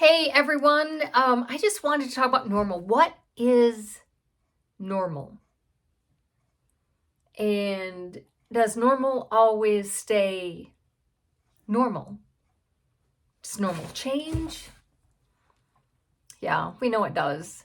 Hey everyone, I just wanted to talk about normal. What is normal? And does normal always stay normal? Does normal change? Yeah, we know it does.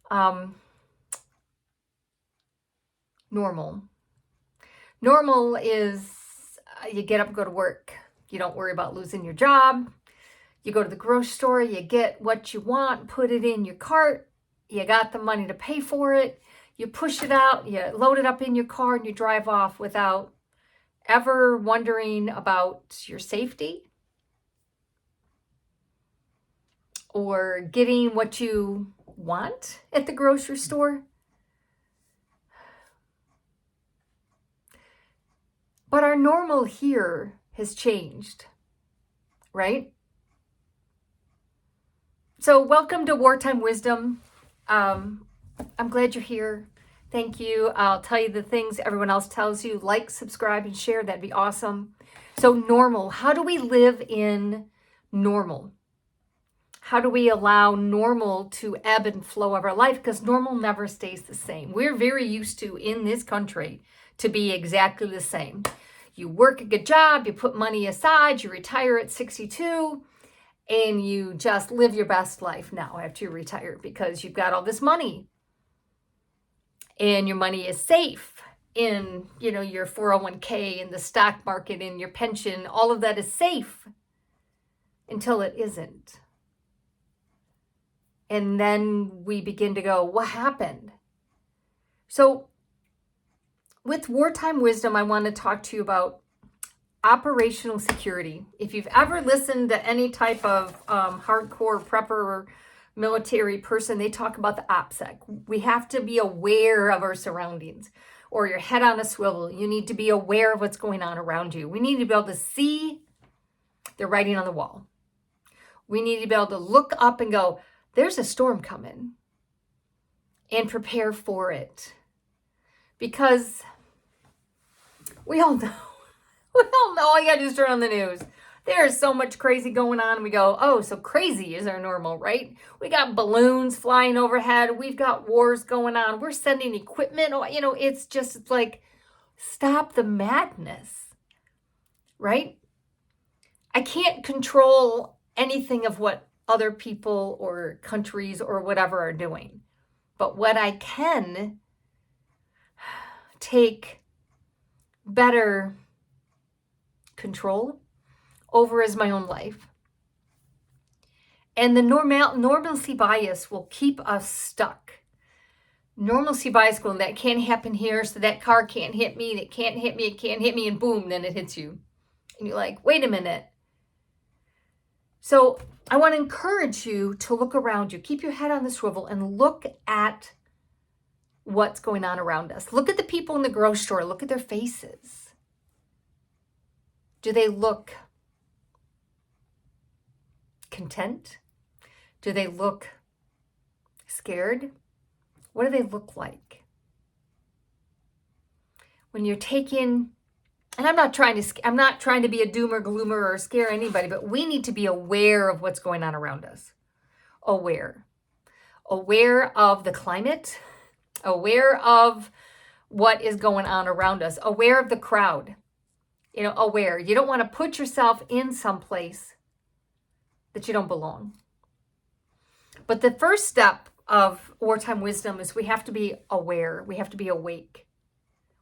Um, normal. Normal is you get up, go to work. You don't worry about losing your job. You go to the grocery store, you get what you want, put it in your cart. You got the money to pay for it. You push it out, you load it up in your car, and you drive off without ever wondering about your safety or getting what you want at the grocery store. But our normal here has changed, right? So welcome to Wartime Wisdom. I'm glad you're here. Thank you. I'll tell you the things everyone else tells you. Like, subscribe, and share. That'd be awesome. So normal. How do we live in normal? How do we allow normal to ebb and flow of our life? Because normal never stays the same. We're very used to, in this country, to be exactly the same. You work a good job, you put money aside, you retire at 62, and you just live your best life now after you retire because you've got all this money. And your money is safe in, your 401k, in the stock market, in your pension. All of that is safe until it isn't. And then we begin to go, what happened? So with Wartime Wisdom, I want to talk to you about operational security. If you've ever listened to any type of hardcore prepper or military person, they talk about the OPSEC. We have to be aware of our surroundings, or your head on a swivel. You need to be aware of what's going on around you. We need to be able to see the writing on the wall. We need to be able to look up and go, there's a storm coming, and prepare for it. Because we all know, all you gotta do is turn on the news. There's so much crazy going on. And we go, oh, so crazy is our normal, right? We got balloons flying overhead. We've got wars going on. We're sending equipment. It's like, stop the madness, right? I can't control anything of what other people or countries or whatever are doing. But what I can take better control over is my own life. And the normalcy bias will keep us stuck. Normalcy bias going, that can't happen here, so that car can't hit me, that can't hit me, it can't hit me, and boom, then it hits you. And you're like, wait a minute. So I want to encourage you to look around you. Keep your head on the swivel and look at what's going on around us. Look at the people in the grocery store. Look at their faces. Do they look content? Do they look scared? What do they look like? When you're taking, and I'm not trying to be a doomer, gloomer, or scare anybody, but we need to be aware of what's going on around us. Aware of the climate, aware of what is going on around us, aware of the crowd, aware. You don't want to put yourself in some place that you don't belong. But the first step of Wartime Wisdom is we have to be aware. We have to be awake.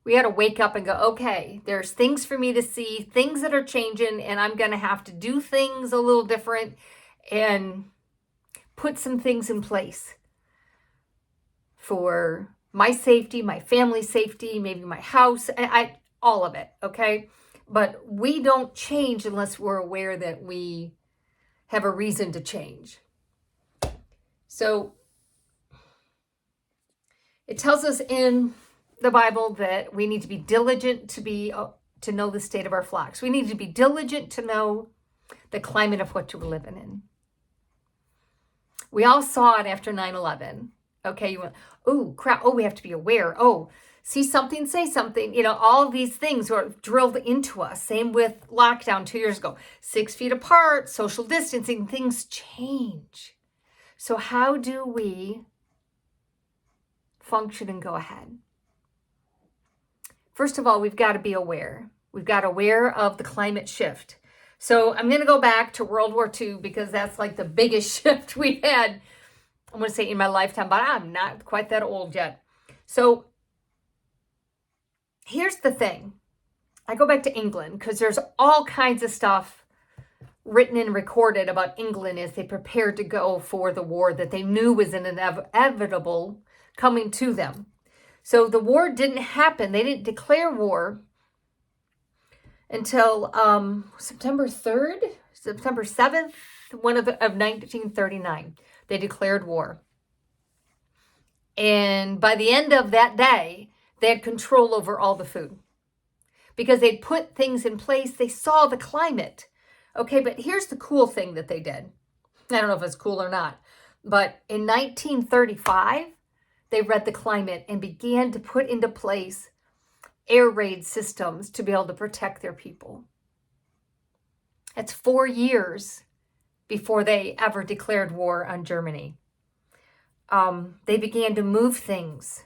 We got to wake up and go, okay, there's things for me to see, things that are changing, and I'm going to have to do things a little different and put some things in place for my safety, my family's safety, maybe my house, all of it, okay? But we don't change unless we're aware that we have a reason to change. So it tells us in the Bible that we need to be diligent to know the state of our flocks. We need to be diligent to know the climate of what we're living in. We all saw it after 9/11. Okay, you went, oh crap, oh, we have to be aware. Oh, See something, say something. All of these things were drilled into us. Same with lockdown 2 years ago. 6 feet apart, social distancing, things change. So how do we function and go ahead? First of all, we've got to be aware. We've got aware of the climate shift. So I'm going to go back to World War II because that's like the biggest shift we've had, I'm going to say in my lifetime, but I'm not quite that old yet. So here's the thing. I go back to England because there's all kinds of stuff written and recorded about England as they prepared to go for the war that they knew was inevitable coming to them. So the war didn't happen. They didn't declare war until September 3rd, September 7th, of 1939. They declared war. And by the end of that day, they had control over all the food because they'd put things in place. They saw the climate. Okay, but here's the cool thing that they did. I don't know if it's cool or not, but in 1935, they read the climate and began to put into place air raid systems to be able to protect their people. That's 4 years before they ever declared war on Germany. They began to move things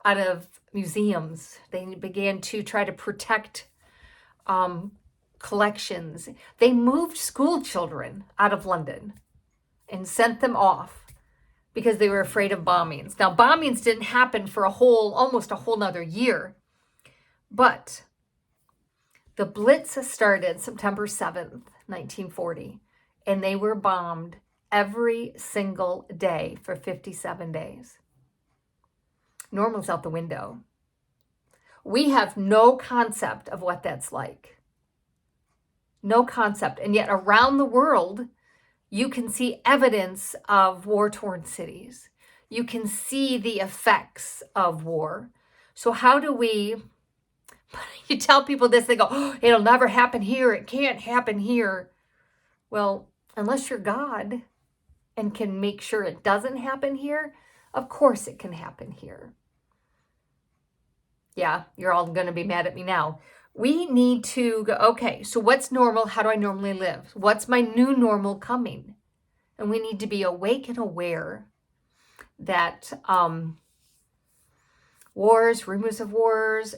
out of museums. They began to try to protect collections. They moved school children out of London and sent them off because they were afraid of bombings. Now, bombings didn't happen for almost a whole nother year. But the Blitz started September 7th, 1940, and they were bombed every single day for 57 days. Normal's out the window. We have no concept of what that's like. No concept. And yet around the world, you can see evidence of war-torn cities. You can see the effects of war. So how do we, you tell people this, they go, oh, it'll never happen here. It can't happen here. Well, unless you're God and can make sure it doesn't happen here, of course it can happen here. Yeah, you're all going to be mad at me now. We need to go, okay, so what's normal? How do I normally live? What's my new normal coming? And we need to be awake and aware that wars, rumors of wars,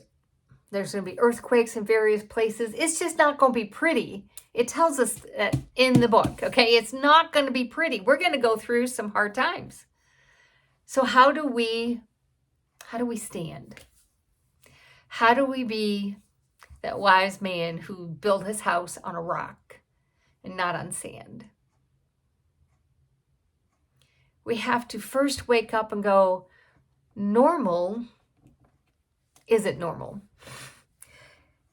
there's going to be earthquakes in various places. It's just not going to be pretty. It tells us that in the book, okay? It's not going to be pretty. We're going to go through some hard times. So how do we stand? How do we be that wise man who built his house on a rock and not on sand? We have to first wake up and go, normal isn't normal.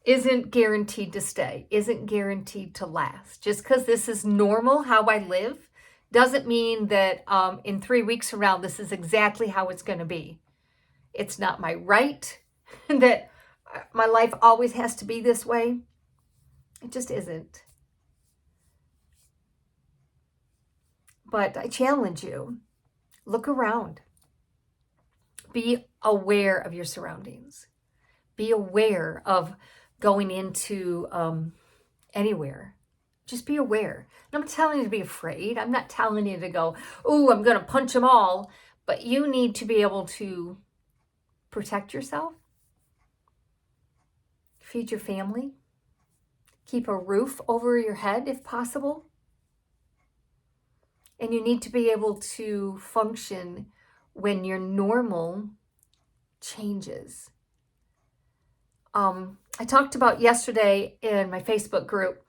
Isn't guaranteed to stay. Isn't guaranteed to last. Just because this is normal, how I live, doesn't mean that in 3 weeks from now, this is exactly how it's going to be. It's not my right that my life always has to be this way. It just isn't. But I challenge you, look around. Be aware of your surroundings. Be aware of going into anywhere. Just be aware. And I'm telling you to be afraid. I'm not telling you to go, oh, I'm going to punch them all. But you need to be able to protect yourself. Feed your family. Keep a roof over your head if possible. And you need to be able to function when your normal changes. I talked about yesterday in my Facebook group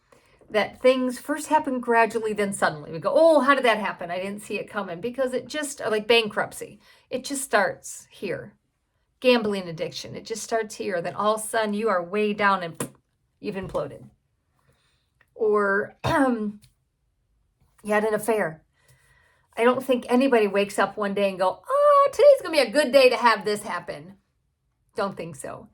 that things first happen gradually, then suddenly. We go, oh, how did that happen? I didn't see it coming. Because it just, like bankruptcy, it just starts here. Gambling addiction, it just starts here. Then all of a sudden you are way down and you've imploded. Or you had an affair. I don't think anybody wakes up one day and go, oh, today's going to be a good day to have this happen. Don't think so.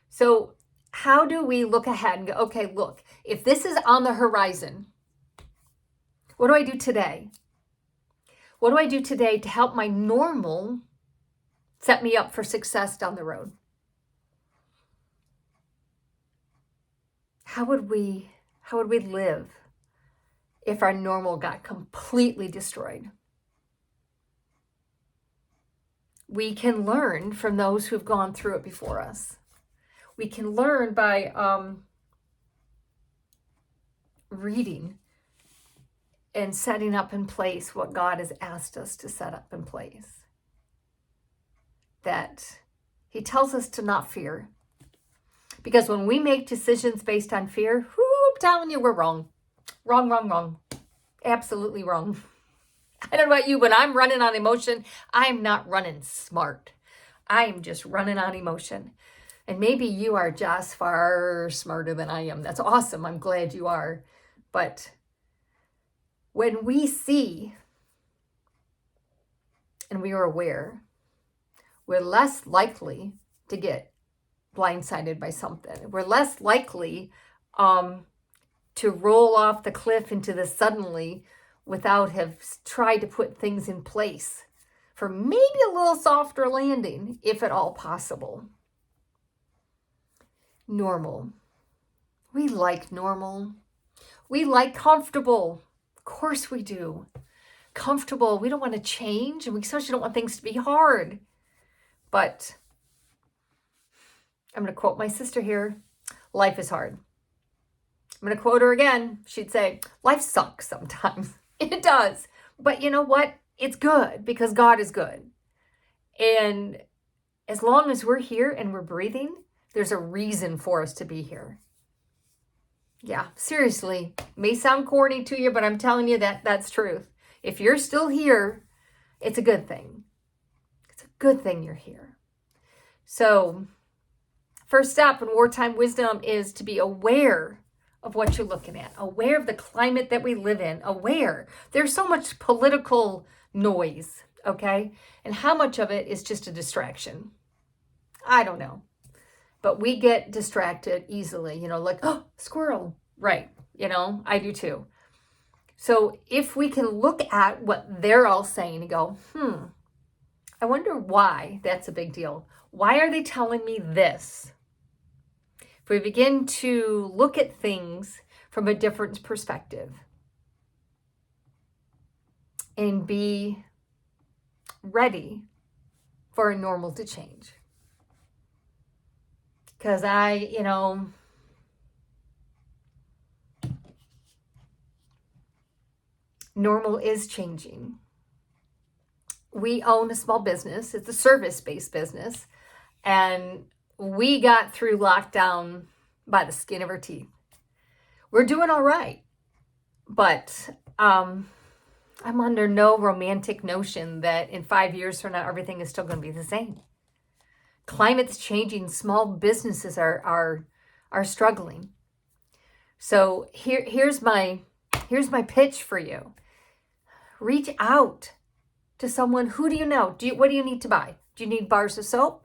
So how do we look ahead and go, okay, look, if this is on the horizon, what do I do today? What do I do today to help my normal set me up for success down the road. How would we live if our normal got completely destroyed? We can learn from those who've gone through it before us. We can learn by reading and setting up in place what God has asked us to set up in place. That He tells us to not fear. Because when we make decisions based on fear, I'm telling you, we're wrong. Wrong. Absolutely wrong. I don't know about you, but I'm running on emotion. I'm not running smart. I am just running on emotion. And maybe you are just far smarter than I am. That's awesome. I'm glad you are. But when we see and we are aware, we're less likely to get blindsided by something. We're less likely to roll off the cliff into the suddenly without have tried to put things in place for maybe a little softer landing, if at all possible. Normal. We like normal. We like comfortable. Of course we do. Comfortable. We don't want to change, and we especially don't want things to be hard. But I'm going to quote my sister here. Life is hard. I'm going to quote her again. She'd say, life sucks sometimes. It does. But you know what? It's good because God is good. And as long as we're here and we're breathing, there's a reason for us to be here. Yeah, seriously. May sound corny to you, but I'm telling you that's truth. If you're still here, it's a good thing. It's a good thing you're here. So, first step in wartime wisdom is to be aware of what you're looking at, aware of the climate that we live in, aware. There's so much political noise, okay? And how much of it is just a distraction? I don't know. But we get distracted easily, like, oh, squirrel. Right. I do too. So if we can look at what they're all saying and go, I wonder why that's a big deal. Why are they telling me this? If we begin to look at things from a different perspective and be ready for a normal to change. Because normal is changing. We own a small business. It's a service-based business. And we got through lockdown by the skin of our teeth. We're doing all right. But I'm under no romantic notion that in 5 years from now, everything is still going to be the same. Climate's changing. Small businesses are struggling. So here's my pitch for you. Reach out to someone. Who do you know? What do you need to buy? Do you need bars of soap?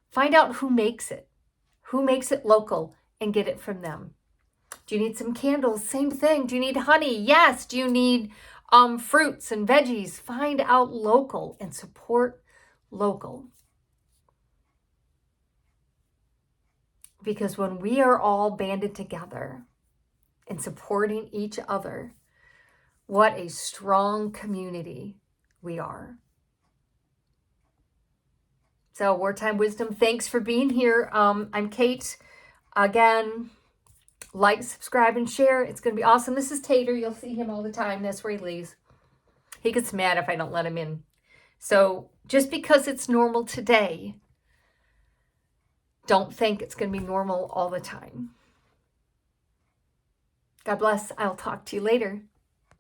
Find out who makes it local, and get it from them. Do you need some candles? Same thing. Do you need honey? Yes. Do you need fruits and veggies? Find out local and support local. Because when we are all banded together and supporting each other, what a strong community we are. So, Wartime Wisdom, thanks for being here. I'm Kate. Again, like, subscribe, and share. It's going to be awesome. This is Tater. You'll see him all the time. That's where he leaves. He gets mad if I don't let him in. So, just because it's normal today, don't think it's going to be normal all the time. God bless. I'll talk to you later.